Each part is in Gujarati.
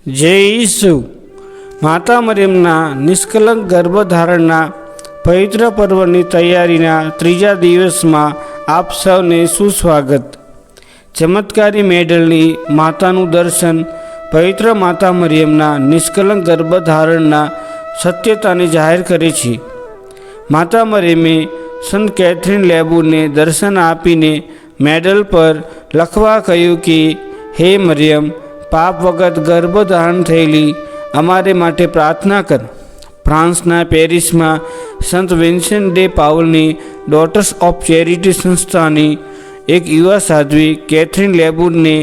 જય ઈસુ. માતા મરિયમના નિષ્કલંક ગર્ભધારણના પવિત્ર પર્વની તૈયારીના ત્રીજા દિવસમાં આપ સૌને સુસ્વાગત. ચમત્કારી મેડલની માતાનું દર્શન પવિત્ર માતા મરિયમના નિષ્કલંક ગર્ભધારણના સત્યતાને જાહેર કરે છે. માતા મરિયમે સંત કેથરીન લેબુને દર્શન આપીને મેડલ પર લખવા કહ્યું કે, હે મરિયમ, પાપ વગર ગર્ભધારણ થયેલી અમારે માટે પ્રાર્થના કર. ફ્રાન્સના પેરિસમાં સંત વિન્સેન્ટ ડે પાઉલની ડોટર્સ ઓફ ચેરિટી સંસ્થાની એક યુવા સાધ્વી કેથરીન લેબુરને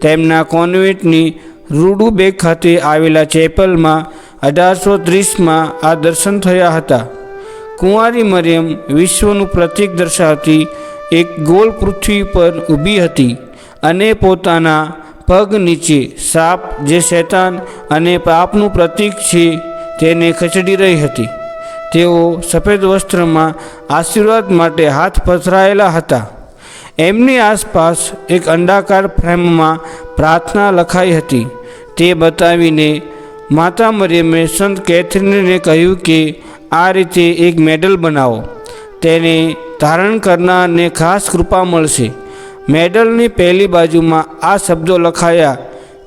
તેમના કોન્વેન્ટની રૂડુબેક ખાતે આવેલા ચેપલમાં 1830માં આ દર્શન થયા હતા. કુંવારી મરિયમ વિશ્વનું પ્રતીક દર્શાવતી એક ગોળ પૃથ્વી પર ઊભી હતી અને પોતાના પગ નીચે સાપ, જે શૈતાન અને પાપનું પ્રતીક છે, તેને ખસેડી રહી હતી. તેઓ સફેદ વસ્ત્રમાં આશીર્વાદ માટે હાથ પથરાયેલા હતા. એમની આસપાસ એક અંડાકાર ફ્રેમમાં પ્રાર્થના લખાઈ હતી. તે બતાવીને માતા મરિયમે સંત કેથરીનને કહ્યું કે આ રીતે એક મેડલ બનાવો. તેને ધારણ કરનારને ખાસ કૃપા મળશે. મેડલની પહેલી બાજુમાં આ શબ્દો લખાયા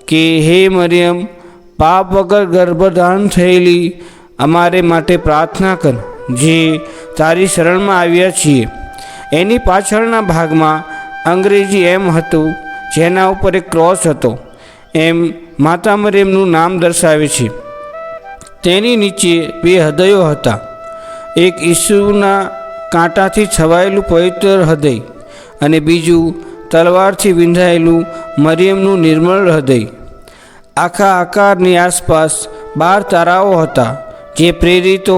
કે, હે મરિયમ, પાપ વગર ગર્ભધારણ થયેલી અમારે માટે પ્રાર્થના કર, જે તારી શરણમાં આવ્યા છીએ. એની પાછળના ભાગમાં અંગ્રેજી એમ હતું, જેના ઉપર એક ક્રોસ હતો. એમ માતા મરિયમનું નામ દર્શાવે છે. તેની નીચે 2 હૃદયો હતા. એક ઈસુના કાંટાથી છવાયેલું પવિત્ર હૃદય અને બીજું તલવારથી વિંધાયેલું મરિયમનું નિર્મળ હૃદય. આખા આકારની આસપાસ 12 તારાઓ હતા, જે પ્રેરિતો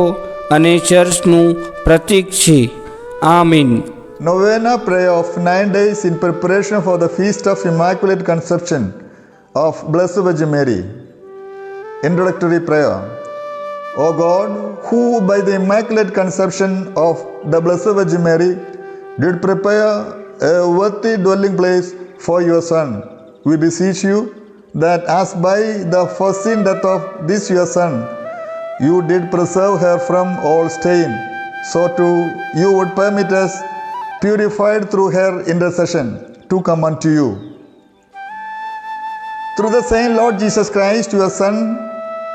અને ચર્ચનું પ્રતીક છે. આમીન. Novena prayer of 9 days in preparation for the feast of Immaculate Conception of Blessed Virgin Mary. Introductory prayer. O God, who by the Immaculate Conception of the Blessed Virgin Mary did prepare a worthy dwelling place for your Son, we beseech you that as by the foreseen death of this your Son, you did preserve her from all stain, so too you would permit us, purified through her intercession, to come unto you. Through the same Lord Jesus Christ, your Son,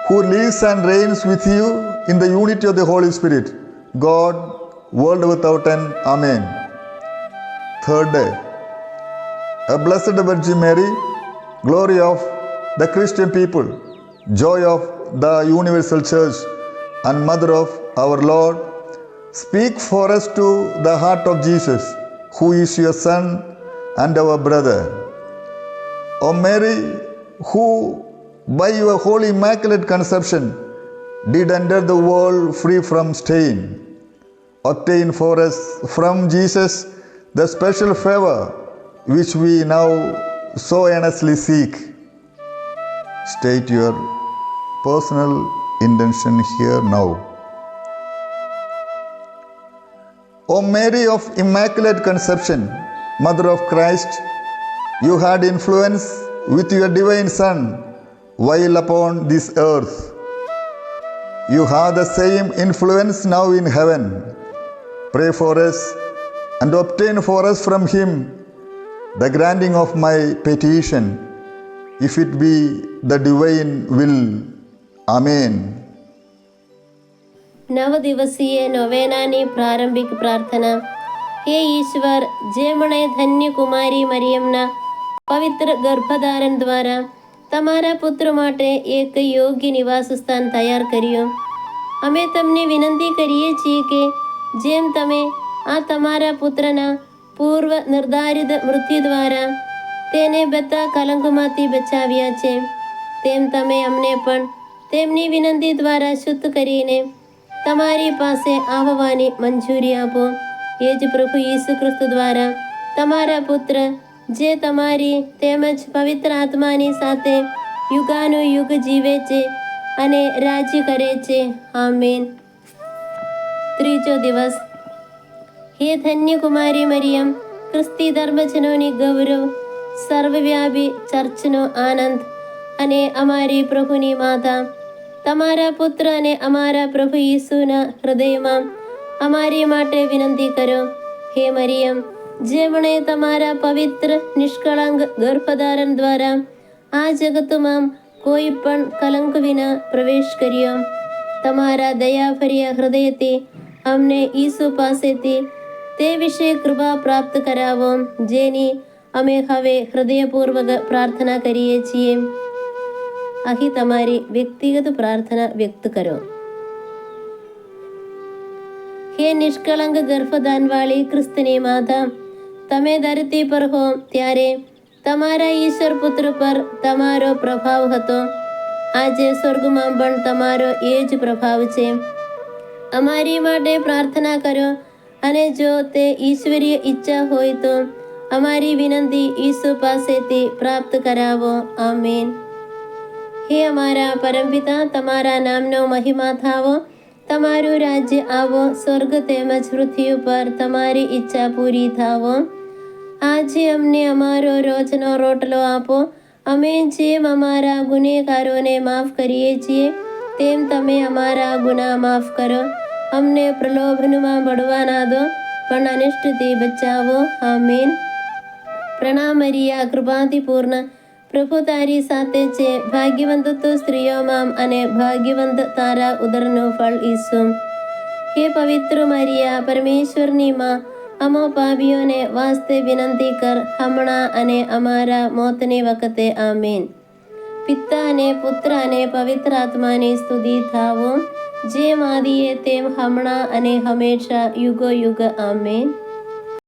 who lives and reigns with you in the unity of the Holy Spirit, God, world without end. Amen. Third day. A Blessed Virgin Mary, glory of the Christian people, joy of the universal church, and mother of our Lord, speak for us to the heart of Jesus, who is your Son and our brother. O Mary, who by your holy immaculate conception did enter the world free from stain, obtain for us from Jesus the special favor which we now so earnestly seek. State your personal intention here now. O Mary of Immaculate Conception, Mother of Christ, you had influence with your divine Son while upon this earth. You have the same influence now in heaven. Pray for us and obtain for us from Him the granting of my petition, if it be the divine will. Amen. નવ દિવસીય નોવેનાની પ્રારંભિક પ્રાર્થના. હે ઈશ્વર, જે મણે ધન્ય કુમારી મરિયમના પવિત્ર ગર્ભધારણ દ્વારા તમારા પુત્ર માટે એક યોગ્ય નિવાસ સ્થાન તૈયાર કર્યું, અમે તમને વિનંતી કરીએ છીએ કે જેમ તમે આ તમારા પુત્રના પૂર્વ નિર્ધારિત મૃત્યુ દ્વારા તેને બધા કલંકમાંથી બચાવ્યા છે, તેમ તમે અમને પણ તેમની વિનંતી દ્વારા શુદ્ધ કરીને તમારી પાસે આવવાની મંજૂરી આપો. એ જ પ્રભુ ઈસુ ખ્રિસ્ત દ્વારા તમારા પુત્ર, જે તમારી તેમજ પવિત્ર આત્માની સાથે યુગાનુયુગ જીવે છે અને રાજ્ય કરે છે. આમેન. ત્રીજો દિવસ. હે ધન્ય કુમારી મરિયમ, ખ્રિસ્તી ધર્મજનોની ગૌરવ, સર્વવ્યાપી ચર્ચનો આનંદ અને અમારી પ્રભુની માતા, તમારા પુત્ર અને અમારા પ્રભુ ઈસુના હૃદયમાં અમારી માટે વિનંતી કરો. હે મરિયમ, જેમણે તમારા પવિત્ર નિષ્કળંક ગર્ભધારણ દ્વારા આ જગતમાં કોઈ પણ કલંક વિના પ્રવેશ કર્યો, તમારા દયાભર્યા હૃદયથી અમને ઈસુ પાસેથી તે વિશે કૃપા પ્રાપ્ત કરાવો, જેની અમે હવે હૃદયપૂર્વક પ્રાર્થના કરીએ છીએ. અહીં તમારી વ્યક્તિગત પ્રાર્થના વ્યક્ત કરો. હે નિષ્કળંક ગર્ભદાનવાળી ક્રિસ્તની માતા, તમે ધરતી પર હો ત્યારે તમારા ઈશ્વર પુત્ર પર તમારો પ્રભાવ હતો. આજે સ્વર્ગમાં પણ તમારો એ જ પ્રભાવ છે. અમારી માટે પ્રાર્થના કરો, અને જો તે ઈશ્વરીય ઈચ્છા હોય તો અમારી વિનંતી ઈસુ પાસેથી પ્રાપ્ત કરાવો. આમેન. હે અમારા પરમપિતા, તમારા નામનો મહિમા થાવો, તમારું રાજ્ય આવો, સ્વર્ગ તેમજ પૃથ્વી ઉપર તમારી ઈચ્છા પૂરી થાવો. આજે અમને અમારો રોજનો રોટલો આપો. અમે જેમ અમારા ગુનેગારોને માફ કરીએ છીએ, તેમ તમે અમારા ગુના માફ કરો. અમને પ્રલોભનમાં પડવા ના દો, પણ અનિષ્ટથી બચાવો. આમેન. પ્રણામ મરિયા, કૃપાથી પૂર્ણ, પ્રભુ તારી સાથે છે. ભાગ્યવંત તું સ્ત્રીઓમાં, અને ભાગ્યવંત તારા ઉદરનું ફળ ઈસુ. હે પવિત્ર મરિયા, પરમેશ્વરની માં, અમો પાપીઓને વાસ્તે વિનંતી કર, હમણાં અને અમારા મોતની વખતે. આમેન. પિતા અને પુત્ર અને પવિત્ર આત્માની સ્તુતિ થાવો, જેમ આદિએ તેમ હમણાં અને હંમેશા યુગો યુગ. આમેન.